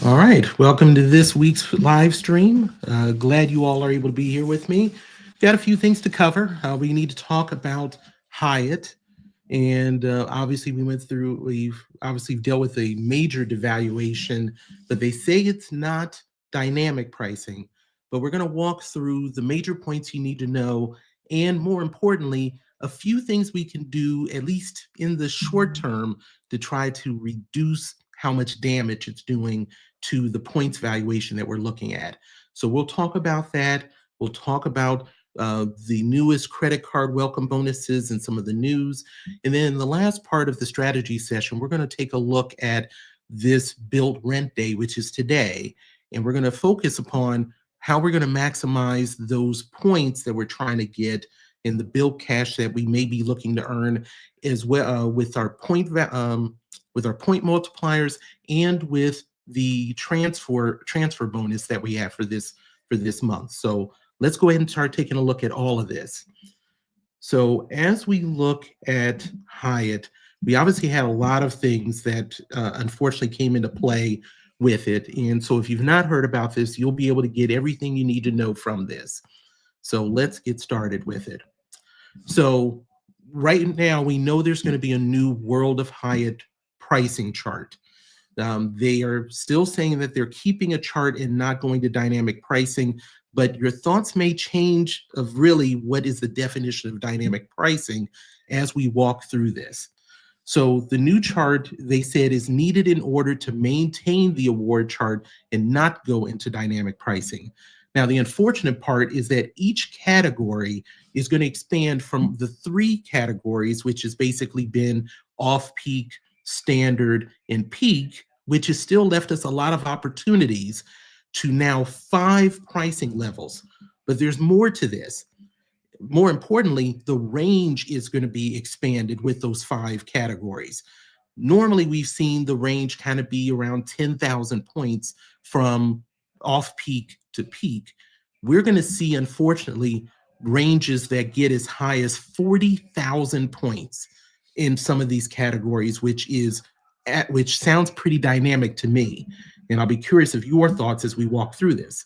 All right, welcome to this week's live stream. Glad you all are able to be here with me. Got a few things to cover. We need to talk about Hyatt, and obviously we've obviously dealt with a major devaluation, but they say it's not dynamic pricing. But we're going to walk through the major points you need to know, and more importantly, a few things we can do, at least in the short term, to try to reduce how much damage it's doing to the points valuation that we're looking at. So we'll talk about that. We'll talk about the newest credit card welcome bonuses and some of the news. And then in the last part of the strategy session, we're going to take a look at this Bilt Rent Day, which is today. And we're going to focus upon how we're going to maximize those points that we're trying to get in the Bilt cash that we may be looking to earn, as well with our point multipliers and with the transfer bonus that we have for this month. So let's go ahead and start taking a look at all of this. So as we look at Hyatt, we obviously had a lot of things that unfortunately came into play with it. And so if you've not heard about this, you'll be able to get everything you need to know from this. So let's get started with it. So right now, we know there's going to be a new World of Hyatt pricing chart. They are still saying that they're keeping a chart and not going to dynamic pricing, but your thoughts may change of really what is the definition of dynamic pricing as we walk through this. So the new chart, they said, is needed in order to maintain the award chart and not go into dynamic pricing. Now, the unfortunate part is that each category is going to expand from the three categories, which has basically been off-peak, standard, and peak, which has still left us a lot of opportunities, to now 5 pricing levels. But there's more to this. More importantly, the range is going to be expanded with those 5 categories. Normally, we've seen the range kind of be around 10,000 points from off-peak to peak. We're going to see, unfortunately, ranges that get as high as 40,000 points in some of these categories, which sounds pretty dynamic to me. And I'll be curious of your thoughts as we walk through this.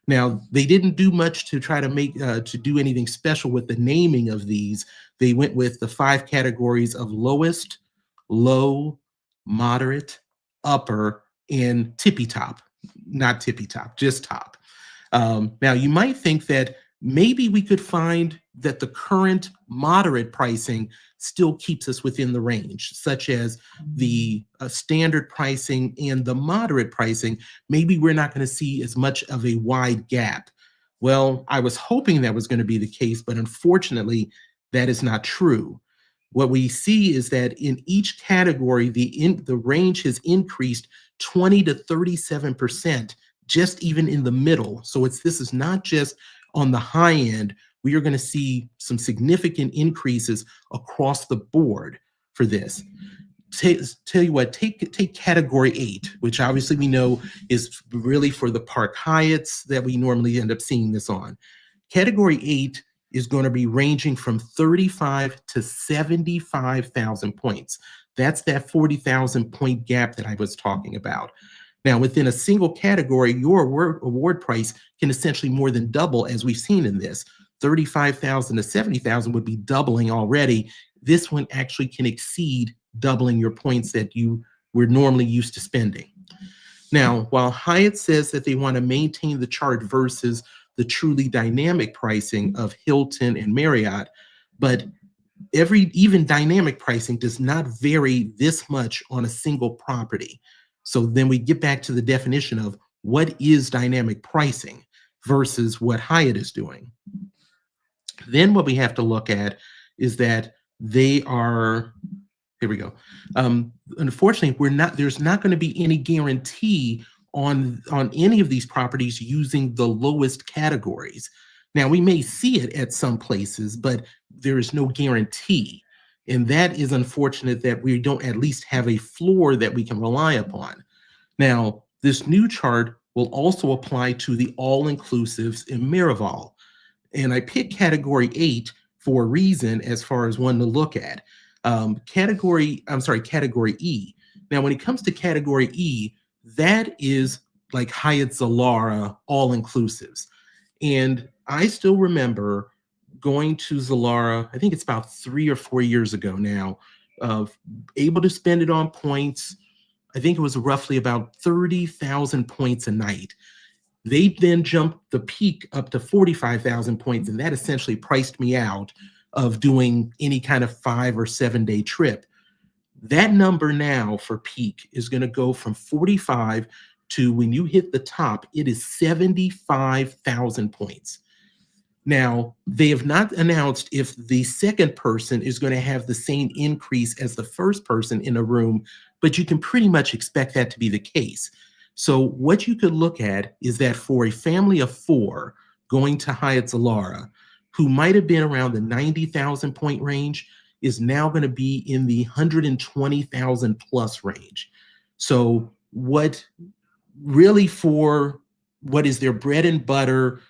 Now, they didn't do much to try to do anything special with the naming of these. They went with the 5 categories of lowest, low, moderate, upper, and tippy top. Not tippy top, just top. Now, you might think that maybe we could find that the current moderate pricing still keeps us within the range, such as the standard pricing and the moderate pricing. Maybe we're not going to see as much of a wide gap. Well, I was hoping that was going to be the case, but unfortunately, that is not true. What we see is that in each category, the range has increased 20 to 37%, just even in the middle. So this is not just on the high end. We are going to see some significant increases across the board for this. Tell you what, take category 8, which obviously we know is really for the Park Hyatts that we normally end up seeing this on. Category 8 is going to be ranging from 35 to 75,000 points. That's that 40,000 point gap that I was talking about. Now, within a single category, your award price can essentially more than double, as we've seen in this. 35,000 to 70,000 would be doubling already. This one actually can exceed doubling your points that you were normally used to spending. Now, while Hyatt says that they want to maintain the chart versus the truly dynamic pricing of Hilton and Marriott, but even dynamic pricing does not vary this much on a single property. So then we get back to the definition of what is dynamic pricing versus what Hyatt is doing. Then what we have to look at is that they are, here we go. Unfortunately, there's not going to be any guarantee on any of these properties using the lowest categories. Now, we may see it at some places, but there is no guarantee. And that is unfortunate that we don't at least have a floor that we can rely upon. Now, this new chart will also apply to the all-inclusives in Miraval. And I picked category 8 for a reason as far as one to look at. Category E. Now, when it comes to category E, that is like Hyatt Zilara all-inclusives. And I still remember going to Zilara, I think it's about 3 or 4 years ago now, of able to spend it on points. I think it was roughly about 30,000 points a night. They then jumped the peak up to 45,000 points, and that essentially priced me out of doing any kind of 5 or 7 day trip. That number now for peak is going to go from 45 to, when you hit the top, it is 75,000 points. Now, they have not announced if the second person is going to have the same increase as the first person in a room, but you can pretty much expect that to be the case. So what you could look at is that for a family of 4 going to Hyatt Zilara, who might have been around the 90,000 point range, is now going to be in the 120,000 plus range. So what really, for what is their bread and butter,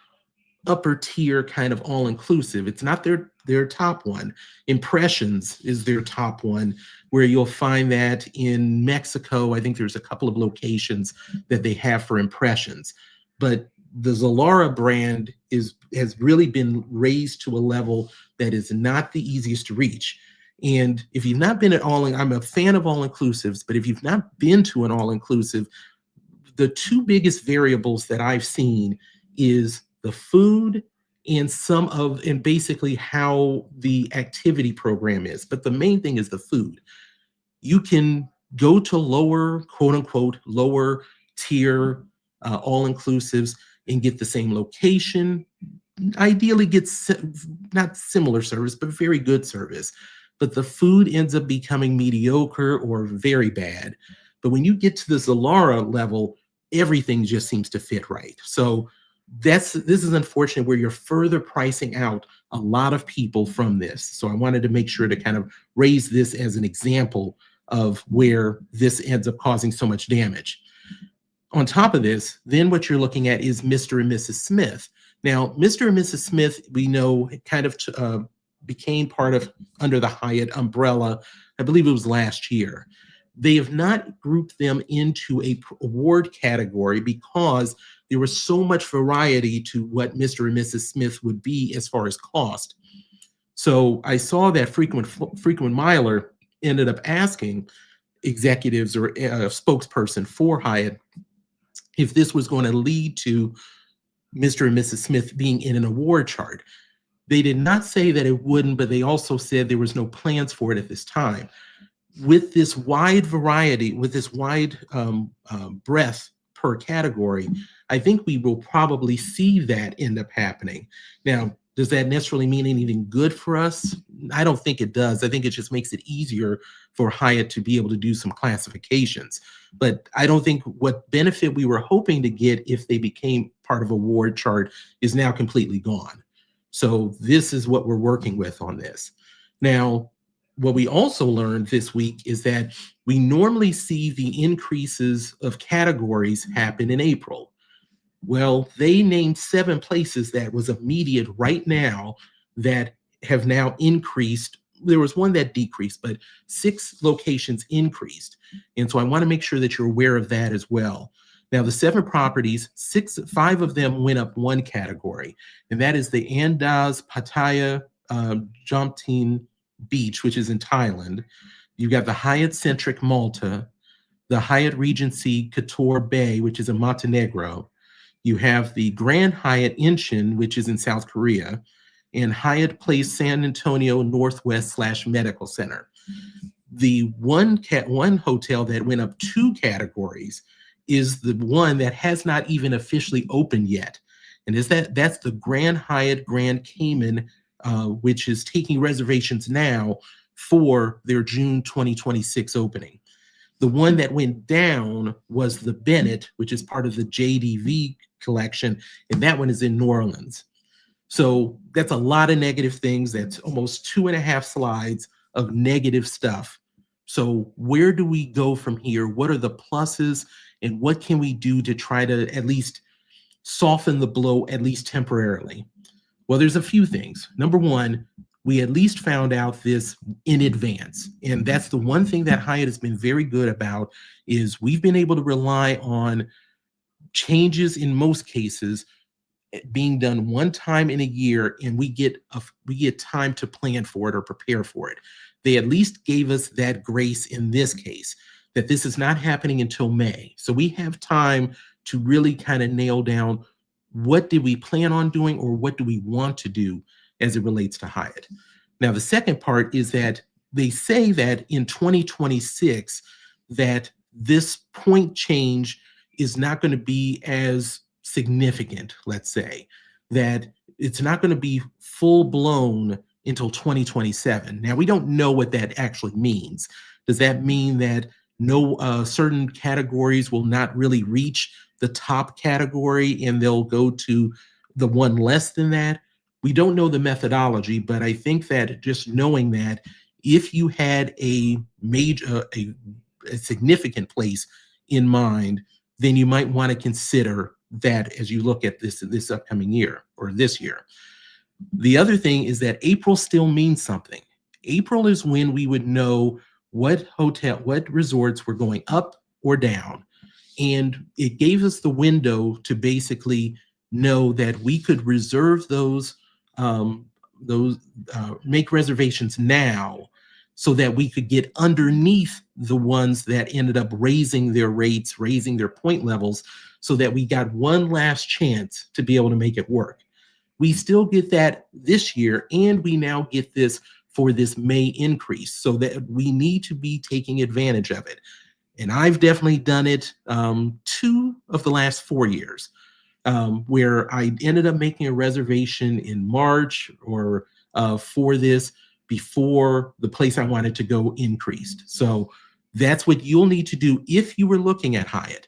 upper tier kind of all-inclusive, it's not their top one. Impressions is their top one, where you'll find that in Mexico. I think there's a couple of locations that they have for Impressions, but the Zilara brand has really been raised to a level that is not the easiest to reach. And if you've not been at I'm a fan of all-inclusives, but if you've not been to an all-inclusive, the 2 biggest variables that I've seen is the food and basically how the activity program is. But the main thing is the food. You can go to lower, quote unquote, lower tier all-inclusives and get the same location, ideally get not similar service, but very good service. But the food ends up becoming mediocre or very bad. But when you get to the Zilara level, everything just seems to fit right. So this is unfortunate, where you're further pricing out a lot of people from this. So I wanted to make sure to kind of raise this as an example of where this ends up causing so much damage. On top of this, then what you're looking at is Mr. and Mrs. Smith. Now, Mr. and Mrs. Smith, we know, kind of became part of under the Hyatt umbrella, I believe it was last year. They have not grouped them into a award category because there was so much variety to what Mr. and Mrs. Smith would be as far as cost. So I saw that frequent miler ended up asking executives or a spokesperson for Hyatt if this was going to lead to Mr. and Mrs. Smith being in an award chart. They did not say that it wouldn't, but they also said there was no plans for it at this time. With this wide variety, with this wide breadth per category, I think we will probably see that end up happening. Now, does that necessarily mean anything good for us? I don't think it does. I think it just makes it easier for Hyatt to be able to do some classifications. But I don't think what benefit we were hoping to get if they became part of a award chart is now completely gone. So this is what we're working with on this. Now, what we also learned this week is that we normally see the increases of categories happen in April. Well, they named 7 places that was immediate right now that have now increased. There was one that decreased, but 6 locations increased. And so I want to make sure that you're aware of that as well. Now, the 7 properties, 5 of them went up 1 category, and that is the Andaz Pattaya Jomtien Beach, which is in Thailand. You've got the Hyatt Centric Malta, the Hyatt Regency Kotor Bay, which is in Montenegro. You have the Grand Hyatt Incheon, which is in South Korea, and Hyatt Place San Antonio Northwest / Medical Center. The one hotel that went up 2 categories is the one that has not even officially opened yet, and that's the Grand Hyatt Grand Cayman, which is taking reservations now for their June 2026 opening. The one that went down was the Bennett, which is part of the JDV collection, and that one is in New Orleans. So that's a lot of negative things. That's almost 2.5 slides of negative stuff. So where do we go from here? What are the pluses, and what can we do to try to at least soften the blow, at least temporarily? Well, there's a few things. Number one, we at least found out this in advance. And that's the one thing that Hyatt has been very good about, is we've been able to rely on changes in most cases being done one time in a year, and we get time to plan for it or prepare for it. They at least gave us that grace in this case, that this is not happening until May. So we have time to really kind of nail down what did we plan on doing or what do we want to do as it relates to Hyatt. Now, the second part is that they say that in 2026, that this point change is not going to be as significant, let's say, that it's not going to be full blown until 2027. Now, we don't know what that actually means. Does that mean that no certain categories will not really reach the top category and they'll go to the one less than that? We don't know the methodology, but I think that just knowing that if you had a major, a significant place in mind, then you might want to consider that as you look at this upcoming year or this year. The other thing is that April still means something. April is when we would know what resorts were going up or down. And it gave us the window to basically know that we could reserve those make reservations now so that we could get underneath the ones that ended up raising their rates, raising their point levels, so that we got one last chance to be able to make it work. We still get that this year, and we now get this for this May increase, so that we need to be taking advantage of it. And I've definitely done it 2 of the last 4 years, where I ended up making a reservation in March or for this before the place I wanted to go increased. So that's what you'll need to do if you were looking at Hyatt.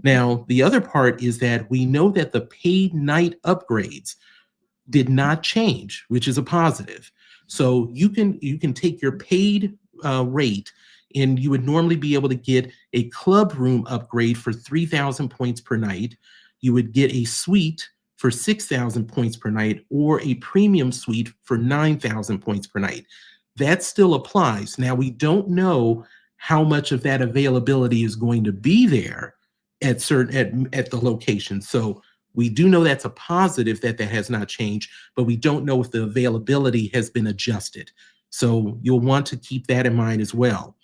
Now, the other part is that we know that the paid night upgrades did not change, which is a positive. So you can take your paid rate, and you would normally be able to get a club room upgrade for 3,000 points per night. You would get a suite for 6,000 points per night, or a premium suite for 9,000 points per night. That still applies. Now, we don't know how much of that availability is going to be there at the location. So we do know that's a positive, that has not changed, but we don't know if the availability has been adjusted. So you'll want to keep that in mind as well.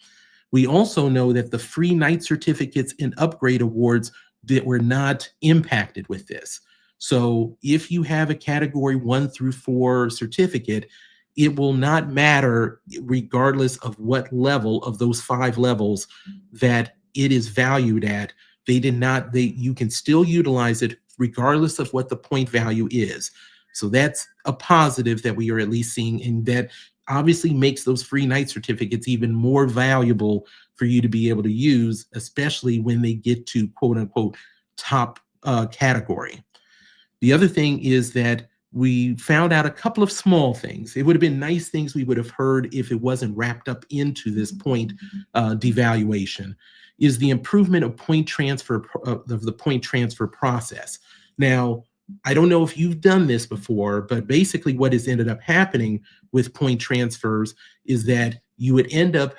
We also know that the free night certificates and upgrade awards that were not impacted with this. So if you have a category 1 through 4 certificate, it will not matter regardless of what level of those 5 levels that it is valued at. You can still utilize it regardless of what the point value is. So that's a positive that we are at least seeing, and that obviously makes those free night certificates even more valuable for you to be able to use, especially when they get to quote unquote top category. The other thing is that we found out a couple of small things. It would have been nice things we would have heard if it wasn't wrapped up into this point devaluation, is the improvement of point transfer of the point transfer process. Now, I don't know if you've done this before, but basically what has ended up happening with point transfers is that you would end up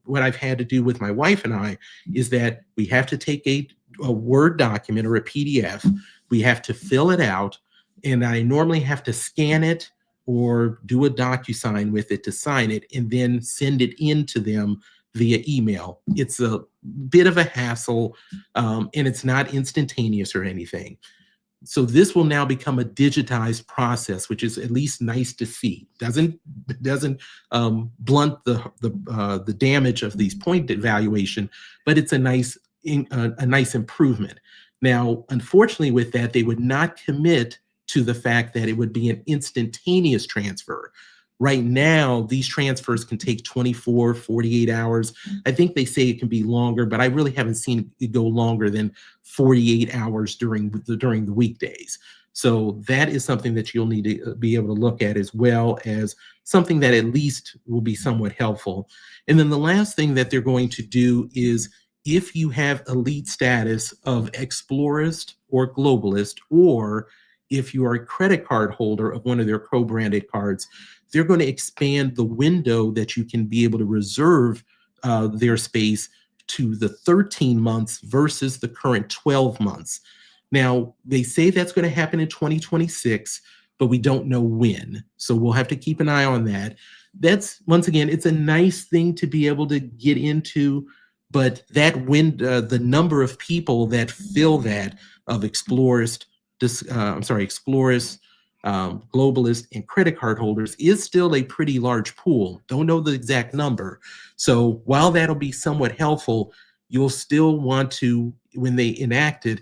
what I've had to do with my wife and I is that we have to take a Word document or a PDF. We have to fill it out, and I normally have to scan it or do a DocuSign with it to sign it, and then send it in to them via email. It's a bit of a hassle, and it's not instantaneous or anything. So this will now become a digitized process, which is at least nice to see. Doesn't blunt the damage of these point evaluation, but it's a nice improvement. Now, unfortunately, with that, they would not commit to the fact that it would be an instantaneous transfer. Right now, these transfers can take 24, 48 hours. I think they say it can be longer, but I really haven't seen it go longer than 48 hours during the weekdays. So that is something that you'll need to be able to look at, as well as something that at least will be somewhat helpful. And then the last thing that they're going to do is, if you have elite status of Explorist or Globalist, or if you are a credit card holder of one of their co-branded cards, they're going to expand the window that you can be able to reserve their space to the 13 months versus the current 12 months. Now, they say that's going to happen in 2026, but we don't know when. So we'll have to keep an eye on that. That's, once again, it's a nice thing to be able to get into, but that the number of people that fill that of explorers, globalists, and credit card holders is still a pretty large pool. Don't know the exact number. So while that'll be somewhat helpful, you'll still want to, when they enact it,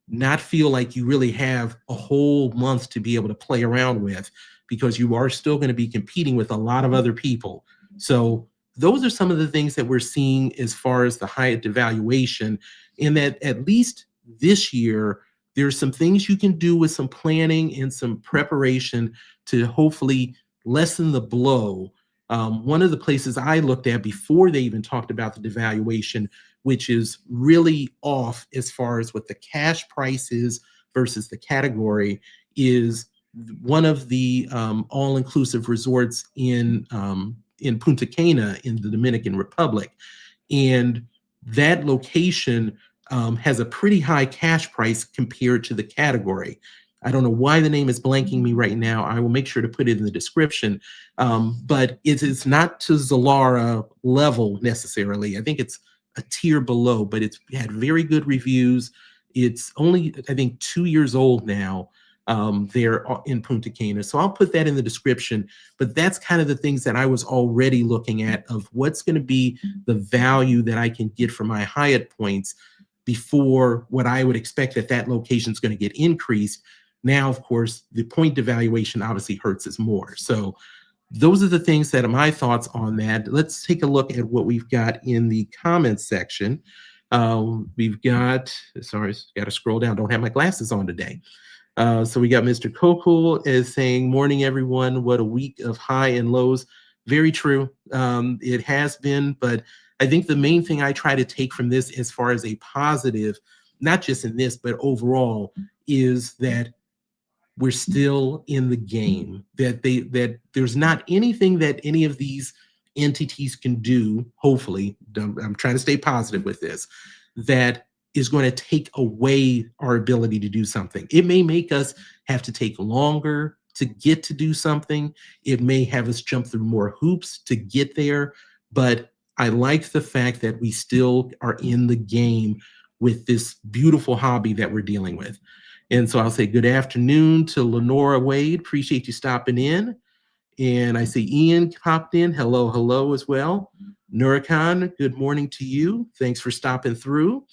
not feel like you really have a whole month to be able to play around with, because you are still going to be competing with a lot of other people. So those are some of the things that we're seeing as far as the Hyatt devaluation, in that at least this year, there's some things you can do with some planning and some preparation to hopefully lessen the blow. One of the places I looked at before they even talked about the devaluation, which is really off as far as what the cash price is versus the category, is one of the all-inclusive resorts in Punta Cana in the Dominican Republic. And that location has a pretty high cash price compared to the category. I don't know why the name is blanking me right now. I will make sure to put it in the description. But it's not to Zilara level necessarily. I think it's a tier below, but it's had very good reviews. It's only, I think, 2 years old now there in Punta Cana. So I'll put that in the description. But that's kind of the things that I was already looking at of what's going to be the value that I can get for my Hyatt points before what I would expect that location is going to get increased. Now, of course, the point devaluation obviously hurts us more. So those are the things that are my thoughts on that. Let's take a look at what we've got in the comments section. We've got, sorry, got to scroll down. Don't have my glasses on today. So we got Mr. Kokul is saying, morning, everyone. What a week of high and lows. Very true. It has been, but I think the main thing I try to take from this as far as a positive, not just in this, but overall, is that we're still in the game, that there's not anything that any of these entities can do, hopefully, I'm trying to stay positive with this, that is going to take away our ability to do something. It may make us have to take longer to get to do something. It may have us jump through more hoops to get there, but I like the fact that we still are in the game with this beautiful hobby that we're dealing with. And so I'll say good afternoon to Lenora Wade. Appreciate you stopping in. And I see Ian popped in. Hello, hello as well. Nurakan, good morning to you. Thanks for stopping through.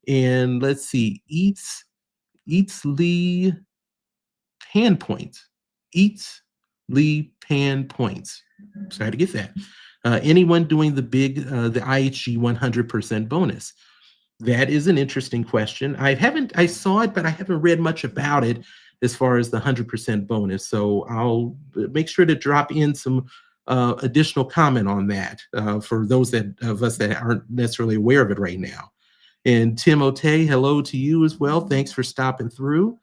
And let's see, Eats Lee Pan Points. Eats Lee Pan Points. Sorry to get that. Anyone doing the IHG 100% bonus? That is an interesting question. I saw it, but I haven't read much about it as far as the 100% bonus. So I'll make sure to drop in some additional comment on that for those of us that aren't necessarily aware of it right now. And Tim Otey, hello to you as well. Thanks for stopping through.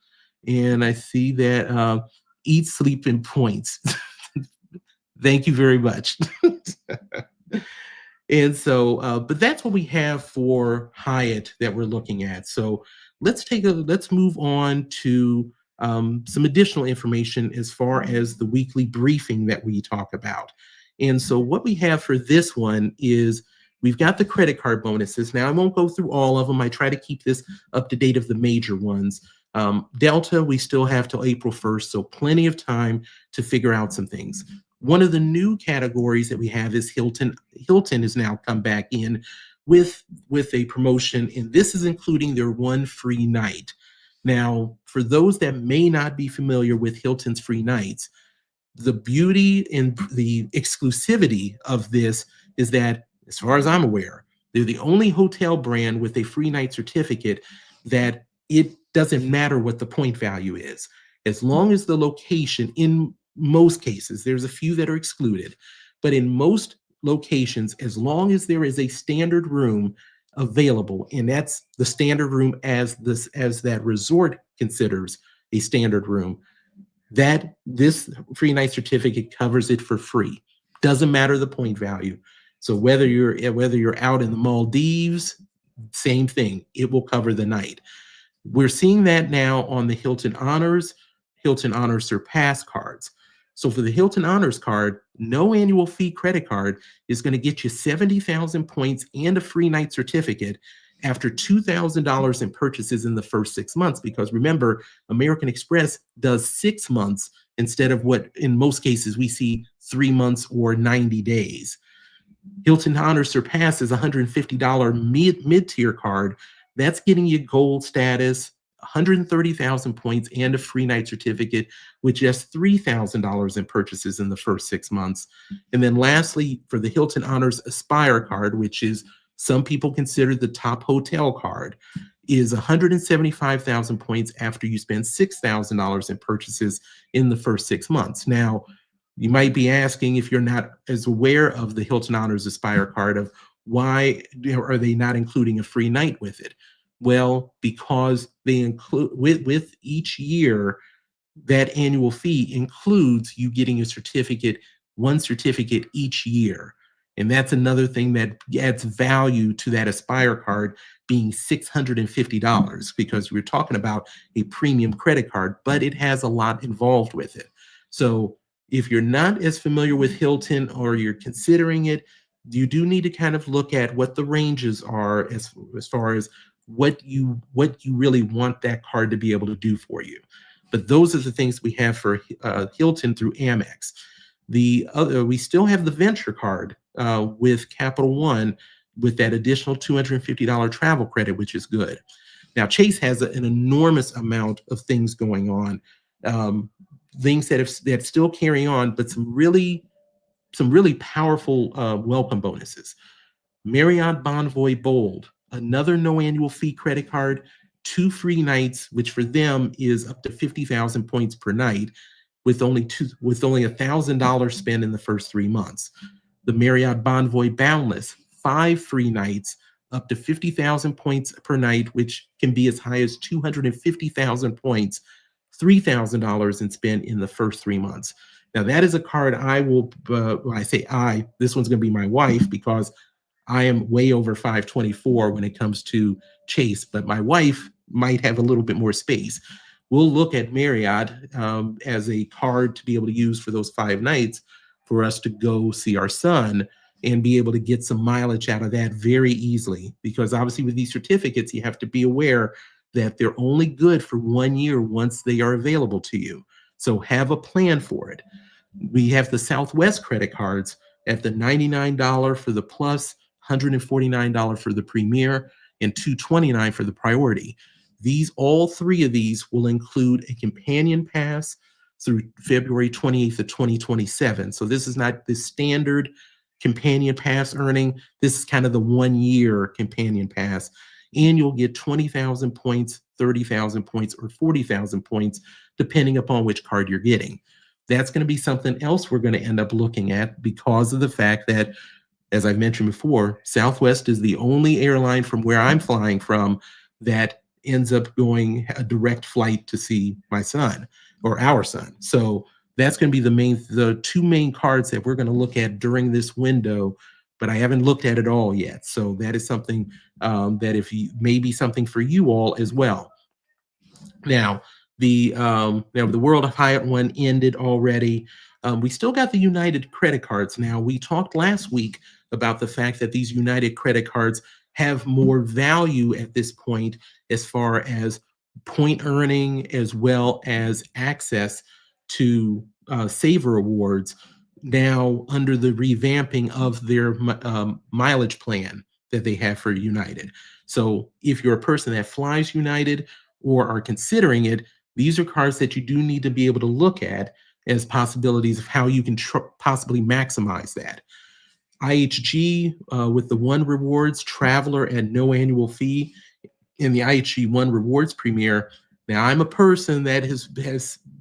And I see that Eat, Sleep, and Points. Thank you very much. And so, but that's what we have for Hyatt that we're looking at. So let's move on to some additional information as far as the weekly briefing that we talk about. And so what we have for this one is we've got the credit card bonuses. Now, I won't go through all of them. I try to keep this up to date of the major ones. Delta, we still have till April 1st, so plenty of time to figure out some things. One of the new categories that we have is Hilton. Hilton has now come back in with a promotion, and this is including their one free night. Now, for those that may not be familiar with Hilton's free nights, the beauty and the exclusivity of this is that, as far as I'm aware, they're the only hotel brand with a free night certificate that it doesn't matter what the point value is. As long as the location, in most cases, there's a few that are excluded, but in most locations, as long as there is a standard room available, and that's the standard room as that resort considers a standard room, that this free night certificate covers it for free. Doesn't matter the point value. So whether you're out in the Maldives, same thing, it will cover the night. We're seeing that now on the Hilton Honors, Hilton Honors Surpass cards. So for the Hilton Honors card, no annual fee credit card is going to get you 70,000 points and a free night certificate after $2,000 in purchases in the first 6 months. Because remember, American Express does 6 months instead of what in most cases we see 3 months or 90 days. Hilton Honors Surpass is a $150 mid-tier card. That's getting you gold status, 130,000 points, and a free night certificate with just $3,000 in purchases in the first 6 months. And then lastly, for the Hilton Honors Aspire card, which is some people consider the top hotel card, is 175,000 points after you spend $6,000 in purchases in the first 6 months. Now, you might be asking, if you're not as aware of the Hilton Honors Aspire card, of why are they not including a free night with it? Well, because they include with each year, that annual fee includes you getting a certificate, one certificate each year. And that's another thing that adds value to that Aspire card being $650, because we're talking about a premium credit card, but it has a lot involved with it. So if you're not as familiar with Hilton or you're considering it, you do need to kind of look at what the ranges are as far as what you really want that card to be able to do for you. But those are the things we have for Hilton through Amex. We still have the Venture card with Capital One with that additional $250 travel credit, which is good. Now, Chase has an enormous amount of things going on, things that still carry on, but some really powerful welcome bonuses. Marriott Bonvoy Bold, another no annual fee credit card, 2 free nights, which for them is up to 50,000 points per night, with only $1,000 spent in the first 3 months. The Marriott Bonvoy Boundless, 5 free nights, up to 50,000 points per night, which can be as high as 250,000 points, $3,000 in spend in the first 3 months. Now that is a card I will, when I say this one's going to be my wife, because I am way over 524 when it comes to Chase, but my wife might have a little bit more space. We'll look at Marriott as a card to be able to use for those 5 nights for us to go see our son and be able to get some mileage out of that very easily. Because obviously with these certificates, you have to be aware that they're only good for 1 year once they are available to you. So have a plan for it. We have the Southwest credit cards at the $99 for the Plus, $149 for the Premier, and $229 for the Priority. All 3 of these will include a companion pass through February 28th of 2027. So this is not the standard companion pass earning. This is kind of the 1 year companion pass. And you'll get 20,000 points, 30,000 points, or 40,000 points, depending upon which card you're getting. That's going to be something else we're going to end up looking at, because of the fact that, as I mentioned before, Southwest is the only airline from where I'm flying from that ends up going a direct flight to see my son or our son. So that's going to be the 2 main cards that we're going to look at during this window, but I haven't looked at it all yet. So that is something that may be something for you all as well. Now, the World of Hyatt one ended already. We still got the United credit cards. Now, we talked last week about the fact that these United credit cards have more value at this point as far as point earning, as well as access to Saver Awards now under the revamping of their mileage plan that they have for United. So if you're a person that flies United or are considering it, these are cards that you do need to be able to look at as possibilities of how you can possibly maximize that. IHG with the One Rewards Traveler at no annual fee in the IHG One Rewards Premier. Now, I'm a person that has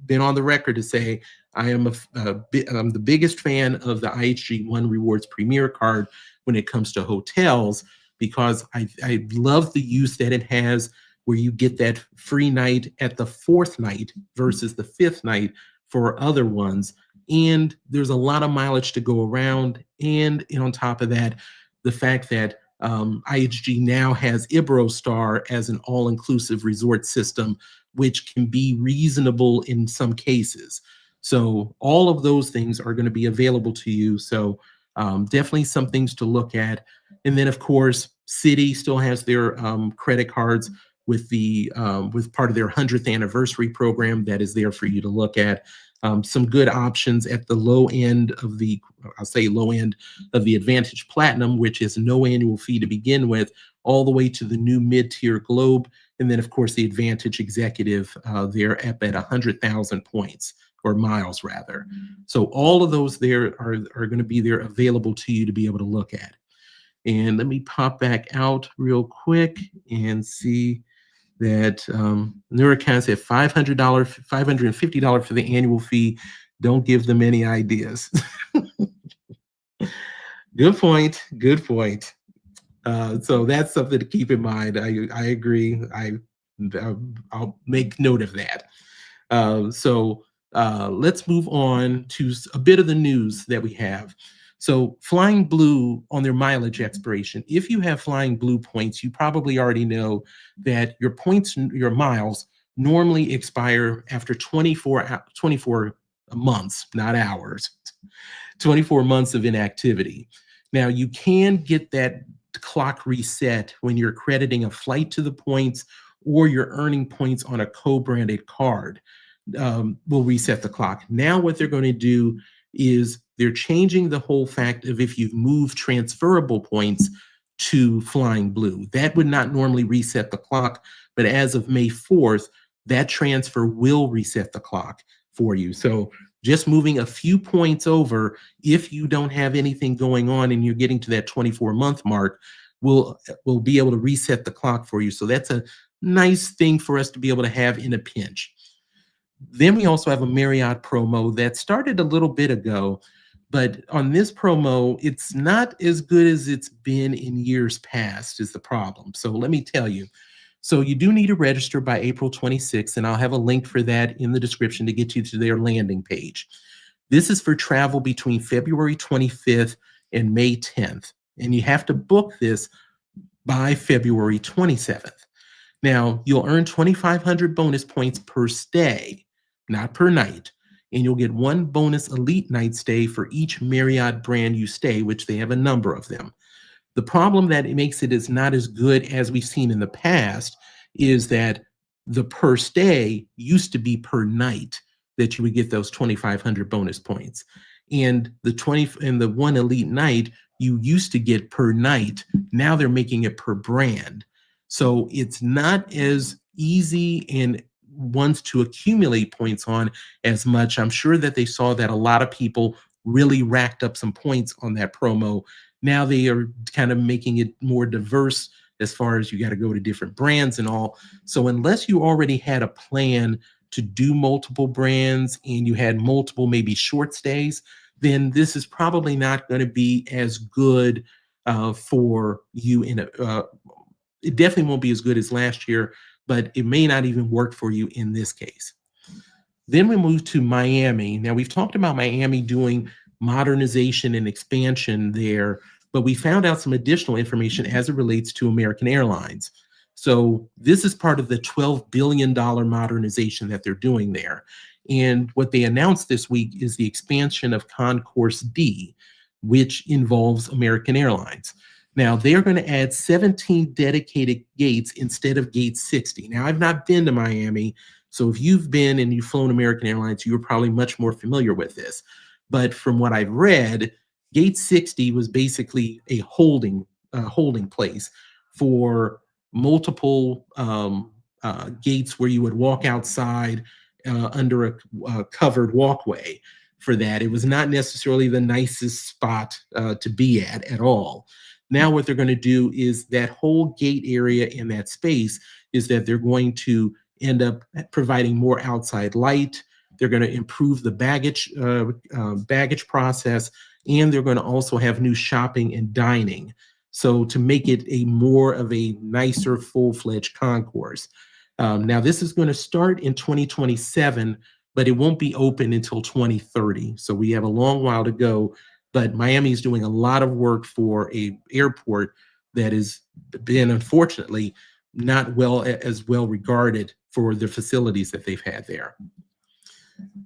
been on the record to say I am I'm the biggest fan of the IHG One Rewards Premier card when it comes to hotels, because I love the use that it has, where you get that free night at the 4th night versus the 5th night for other ones. and there's a lot of mileage to go around. And on top of that, the fact that IHG now has Iberostar as an all-inclusive resort system, which can be reasonable in some cases. So all of those things are going to be available to you. So definitely some things to look at. And then, of course, Citi still has their credit cards with with part of their 100th anniversary program that is there for you to look at. Some good options at the low end of I'll say low end of the Advantage Platinum, which is no annual fee to begin with, all the way to the new mid-tier Globe. And then, of course, the Advantage Executive, they're up at 100,000 points or miles rather. So all of those there are going to be there available to you to be able to look at. And let me pop back out real quick and see that Nuricon said $500, $550 for the annual fee. Don't give them any ideas. Good point. Good point. So that's something to keep in mind. I agree. I'll make note of that. So let's move on to a bit of the news that we have. So Flying Blue on their mileage expiration. If you have Flying Blue points, you probably already know that your points, your miles normally expire after 24 months, not hours, 24 months of inactivity. Now you can get that clock reset when you're crediting a flight to the points or you're earning points on a co-branded card. Will reset the clock. Now what they're going to do is they're changing the whole fact of if you've moved transferable points to Flying Blue. That would not normally reset the clock, but as of May 4th, that transfer will reset the clock for you. So just moving a few points over, if you don't have anything going on and you're getting to that 24-month mark, will be able to reset the clock for you. So that's a nice thing for us to be able to have in a pinch. Then we also have a Marriott promo that started a little bit ago, but on this promo, it's not as good as it's been in years past is the problem. So let me tell you. So you do need to register by April 26th, and I'll have a link for that in the description to get you to their landing page. This is for travel between February 25th and May 10th, and you have to book this by February 27th. Now, you'll earn 2,500 bonus points per stay, not per night, and you'll get one bonus elite night stay for each Marriott brand you stay, which they have a number of them. The problem that it makes it is not as good as we've seen in the past is that the per stay used to be per night that you would get those 2,500 bonus points. And the one elite night you used to get per night. Now they're making it per brand. So it's not as easy and ones to accumulate points on as much. I'm sure that they saw that a lot of people really racked up some points on that promo. Now they are kind of making it more diverse as far as you got to go to different brands and all. So unless you already had a plan to do multiple brands and you had multiple maybe short stays, then this is probably not going to be as good for you it definitely won't be as good as last year, but it may not even work for you in this case. Then we move to Miami. Now, we've talked about Miami doing modernization and expansion there, but we found out some additional information as it relates to American Airlines. So this is part of the $12 billion modernization that they're doing there. And what they announced this week is the expansion of Concourse D, which involves American Airlines. Now, they are going to add 17 dedicated gates instead of gate 60. Now, I've not been to Miami, so if you've been and you've flown American Airlines, you're probably much more familiar with this. But from what I've read, gate 60 was basically a holding place for multiple gates where you would walk outside under a covered walkway for that. It was not necessarily the nicest spot to be at all. Now what they're going to do is that whole gate area in that space is that they're going to end up providing more outside light. They're going to improve the baggage process, and they're going to also have new shopping and dining. So to make it a more of a nicer, full-fledged concourse. Now this is going to start in 2027 but it won't be open until 2030. So we have a long while to go. But Miami is doing a lot of work for a airport that has been, unfortunately, not as well regarded for the facilities that they've had there.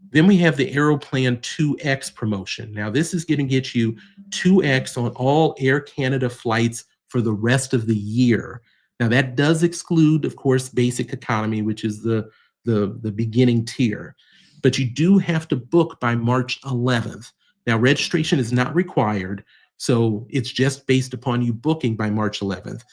Then we have the Aeroplan 2X promotion. Now, this is going to get you 2X on all Air Canada flights for the rest of the year. Now, that does exclude, of course, basic economy, which is the beginning tier. But you do have to book by March 11th. Now, registration is not required, so it's just based upon you booking by March 11th.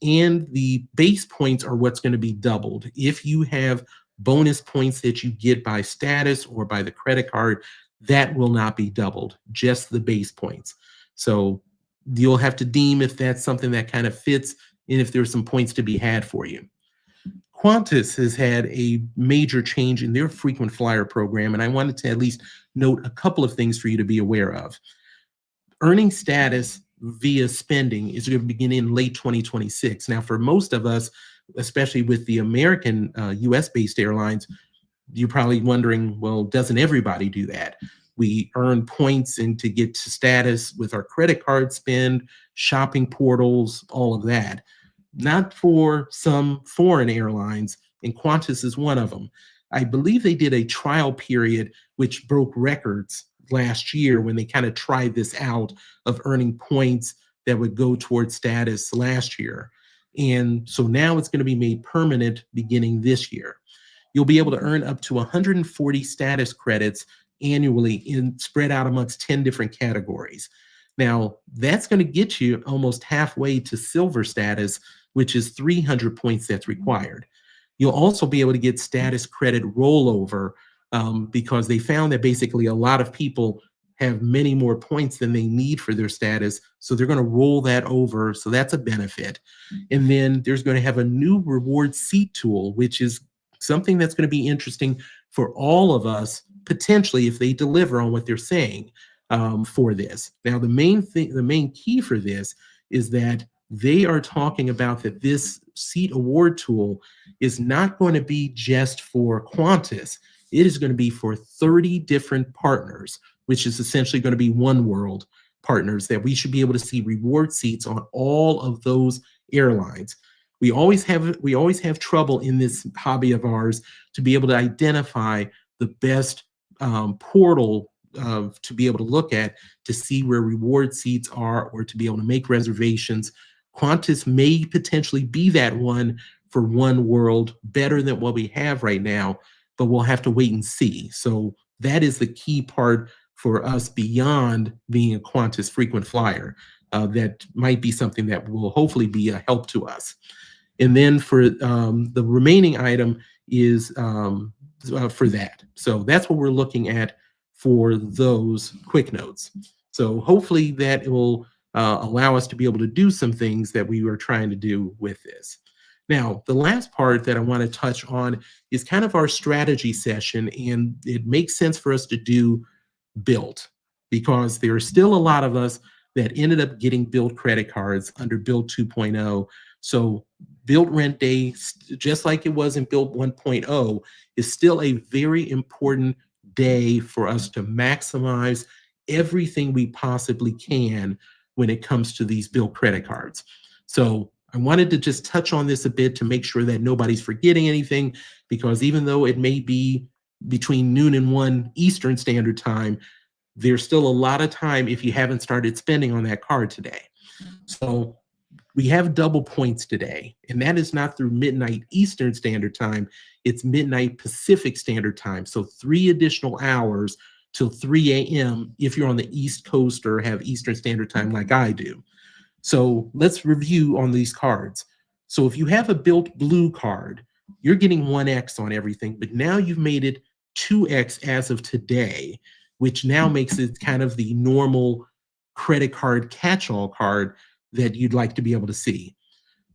And the base points are what's going to be doubled. If you have bonus points that you get by status or by the credit card, that will not be doubled, just the base points. So you'll have to deem if that's something that kind of fits and if there's some points to be had for you. Qantas has had a major change in their frequent flyer program, and I wanted to at least note a couple of things for you to be aware of. Earning status via spending is going to begin in late 2026. Now, for most of us, especially with the American US-based airlines, you're probably wondering, well, doesn't everybody do that? We earn points and to get to status with our credit card spend, shopping portals, all of that. Not for some foreign airlines, and Qantas is one of them. I believe they did a trial period which broke records last year when they kind of tried this out of earning points that would go towards status last year. And so now it's going to be made permanent beginning this year. You'll be able to earn up to 140 status credits annually spread out amongst 10 different categories. Now, that's going to get you almost halfway to silver status, which is 300 points that's required. You'll also be able to get status credit rollover because they found that basically a lot of people have many more points than they need for their status. So they're going to roll that over. So that's a benefit. And then there's going to have a new reward seat tool, which is something that's going to be interesting for all of us, potentially, if they deliver on what they're saying for this. Now, the main key for this is that they are talking about that this seat award tool is not going to be just for Qantas. It is going to be for 30 different partners, which is essentially going to be One World partners, that we should be able to see reward seats on all of those airlines. We always have trouble in this hobby of ours to be able to identify the best portal to be able to look at to see where reward seats are or to be able to make reservations. Qantas may potentially be that one for One World, better than what we have right now, but we'll have to wait and see. So that is the key part for us beyond being a Qantas frequent flyer. That might be something that will hopefully be a help to us. And then for the remaining item is for that. So that's what we're looking at for those quick notes. So hopefully that will allow us to be able to do some things that we were trying to do with this. Now, the last part that I want to touch on is kind of our strategy session, and it makes sense for us to do Bilt because there are still a lot of us that ended up getting Bilt credit cards under Bilt 2.0. So Bilt Rent Day, just like it was in Bilt 1.0, is still a very important day for us to maximize everything we possibly can when it comes to these Bilt credit cards. So I wanted to just touch on this a bit to make sure that nobody's forgetting anything, because even though it may be between noon and 1 Eastern Standard Time, there's still a lot of time if you haven't started spending on that card today. So we have double points today, and that is not through midnight Eastern Standard Time. It's midnight Pacific Standard Time. So 3 additional hours till 3 a.m. if you're on the East Coast or have Eastern Standard Time like I do. So let's review on these cards. So if you have a Bilt Blue card, you're getting 1X on everything, but now you've made it 2X as of today, which now makes it kind of the normal credit card catch-all card that you'd like to be able to see.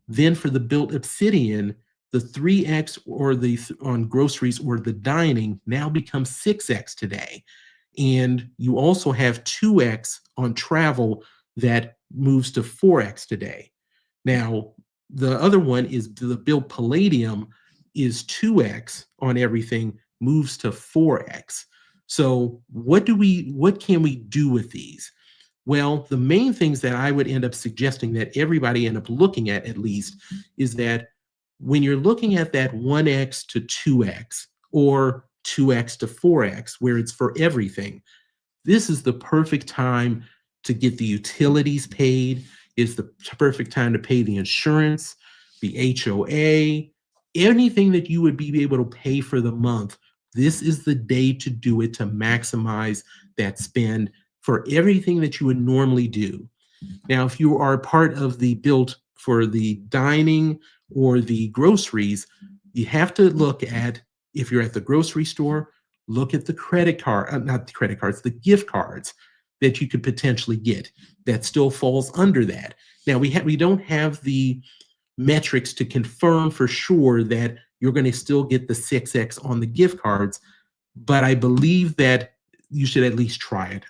Then for the Bilt Obsidian, the 3X or on groceries or the dining now becomes 6X today. And you also have 2X on travel that moves to 4X today. Now, the other one is the Bilt Palladium is 2X on everything, moves to 4x. So what can we do with these? Well, the main things that I would end up suggesting that everybody end up looking at least is that when you're looking at that 1x to 2x or 2x to 4x, where it's for everything, this is the perfect time to get the utilities paid. It's the perfect time to pay the insurance, the HOA, anything that you would be able to pay for the month. This is the day to do it, to maximize that spend for everything that you would normally do. Now, if you are part of the Bilt for the dining or the groceries, you have to look at, if you're at the grocery store, look at the credit card, not the credit cards, the gift cards that you could potentially get that still falls under that. Now, we don't have the metrics to confirm for sure that you're going to still get the 6x on the gift cards, but I believe that you should at least try it.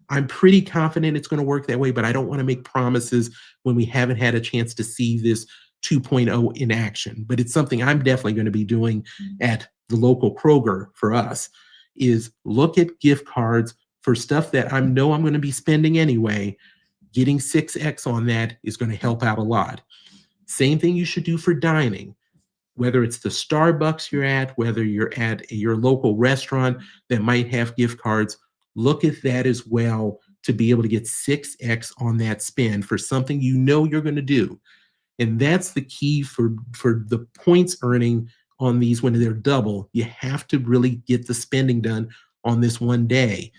I'm pretty confident it's going to work that way, but I don't want to make promises when we haven't had a chance to see this 2.0 in action. But it's something I'm definitely going to be doing at the local Kroger for us, is look at gift cards for stuff that I know I'm going to be spending anyway. Getting 6x on that is going to help out a lot. Same thing you should do for dining. Whether it's the Starbucks you're at, whether you're at your local restaurant that might have gift cards, look at that as well to be able to get 6x on that spend for something you know you're going to do. And that's the key for the points earning on these when they're double. You have to really get the spending done on this one day.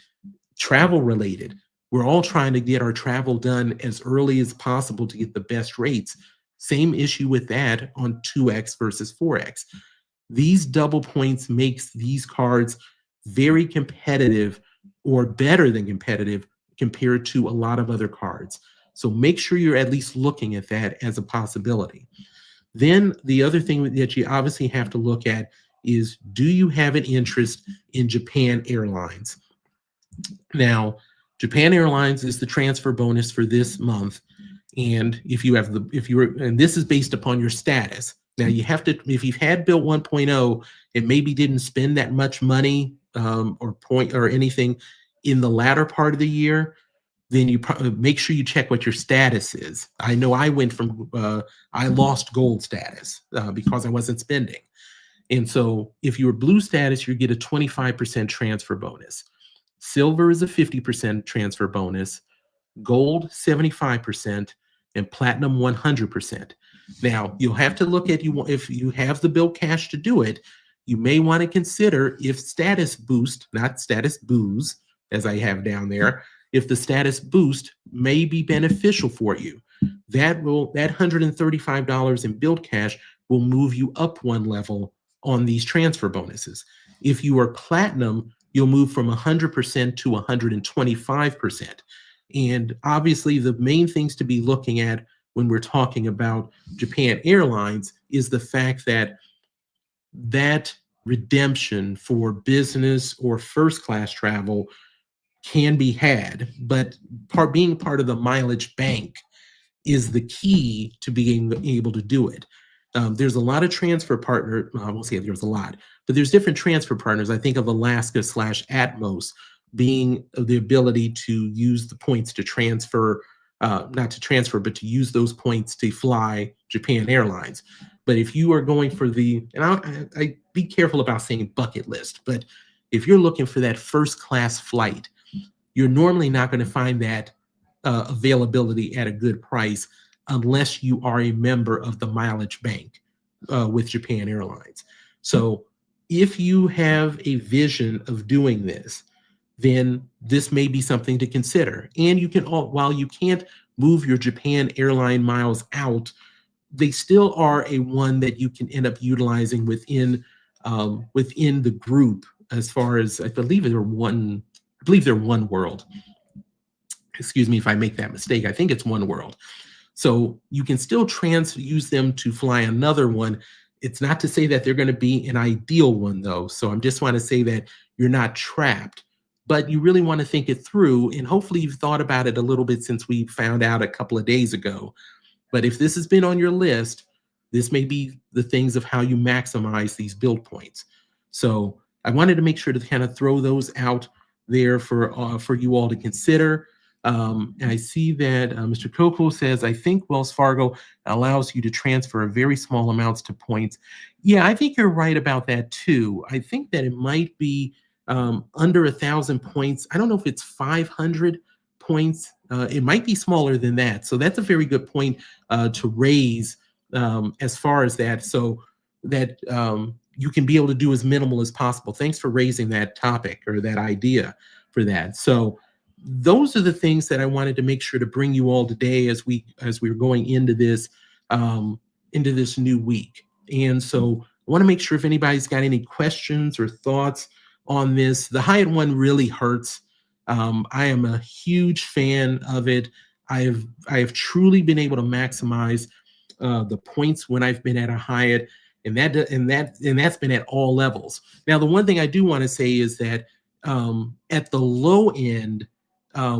Travel related, we're all trying to get our travel done as early as possible to get the best rates. Same issue with that on 2x versus 4x. These double points makes these cards very competitive, or better than competitive, compared to a lot of other cards. So make sure you're at least looking at that as a possibility. Then the other thing that you obviously have to look at is, do you have an interest in Japan Airlines? Now, Japan Airlines is the transfer bonus for this month. And and this is based upon your status. Now you have to, if you've had Bilt 1.0 and maybe didn't spend that much money or point or anything in the latter part of the year, then you make sure you check what your status is. I know I went from, I lost gold status because I wasn't spending. And so if you were blue status, you get a 25% transfer bonus. Silver is a 50% transfer bonus. Gold 75%, and platinum 100%. Now you'll have to look at, if you have the Bilt cash to do it, you may want to consider if status boost, not status booze, as I have down there, if the status boost may be beneficial for you. That $135 in Bilt cash will move you up one level on these transfer bonuses. If you are platinum, you'll move from 100% to 125%. And obviously, the main things to be looking at when we're talking about Japan Airlines is the fact that that redemption for business or first class travel can be had, but being part of the mileage bank is the key to being able to do it. There's a lot of transfer partner, I won't say there's a lot, but there's different transfer partners. I think of Alaska/Atmos being the ability to use the points to transfer, not to transfer, but to use those points to fly Japan Airlines. But if you are going for I be careful about saying bucket list, but if you're looking for that first class flight, you're normally not going to find that availability at a good price unless you are a member of the mileage bank with Japan Airlines. So if you have a vision of doing this, then this may be something to consider. And you can, while you can't move your Japan airline miles out, they still are a one that you can end up utilizing within the group. As far as I believe they're one world. Excuse me if I make that mistake. I think it's one world. So you can still use them to fly another one. It's not to say that they're going to be an ideal one, though. So I'm just want to say that you're not trapped, but you really want to think it through. And hopefully you've thought about it a little bit since we found out a couple of days ago. But if this has been on your list, this may be the things of how you maximize these Bilt points. So I wanted to make sure to kind of throw those out there for you all to consider. And I see that Mr. Coco says, I think Wells Fargo allows you to transfer very small amounts to points. Yeah, I think you're right about that too. I think that it might be under 1,000 points. I don't know if it's 500 points. It might be smaller than that. So that's a very good point to raise as far as that. So that you can be able to do as minimal as possible. Thanks for raising that topic or that idea for that. So those are the things that I wanted to make sure to bring you all today as we're going into this new week. And so I want to make sure if anybody's got any questions or thoughts on this. The Hyatt one really hurts. I am a huge fan of it. I have truly been able to maximize the points when I've been at a Hyatt, and that's been at all levels. Now, the one thing I do want to say is that at the low end,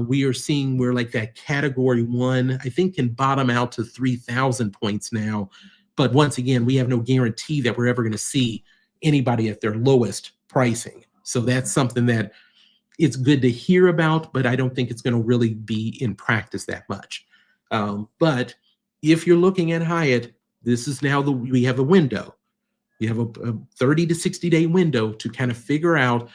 we are seeing where like that category 1, I think, can bottom out to 3,000 points now. But once again, we have no guarantee that we're ever going to see anybody at their lowest pricing. So that's something that it's good to hear about, but I don't think it's going to really be in practice that much. But if you're looking at Hyatt, this is now we have a window. You have a 30 to 60 day window to kind of figure out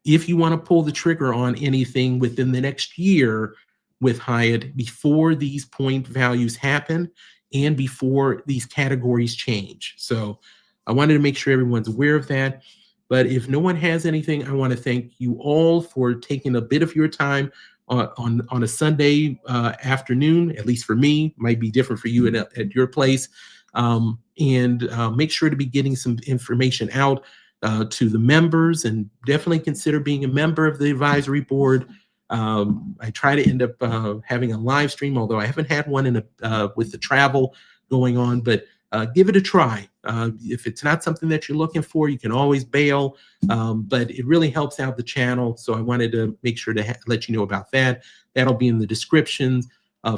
if you want to pull the trigger on anything within the next year with Hyatt before these point values happen and before these categories change. So I wanted to make sure everyone's aware of that. But if no one has anything, I want to thank you all for taking a bit of your time on a Sunday afternoon. At least for me, might be different for you at your place. And make sure to be getting some information out to the members, and definitely consider being a member of the advisory board. I try to end up having a live stream, although I haven't had one with the travel going on, but give it a try. If it's not something that you're looking for, you can always bail, but it really helps out the channel. So I wanted to make sure to let you know about that. That'll be in the descriptions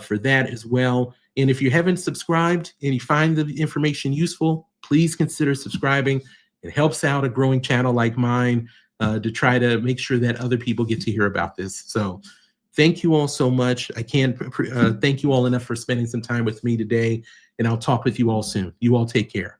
for that as well. And if you haven't subscribed and you find the information useful, please consider subscribing. It helps out a growing channel like mine to try to make sure that other people get to hear about this. So thank you all so much. I can't thank you all enough for spending some time with me today, and I'll talk with you all soon. You all take care.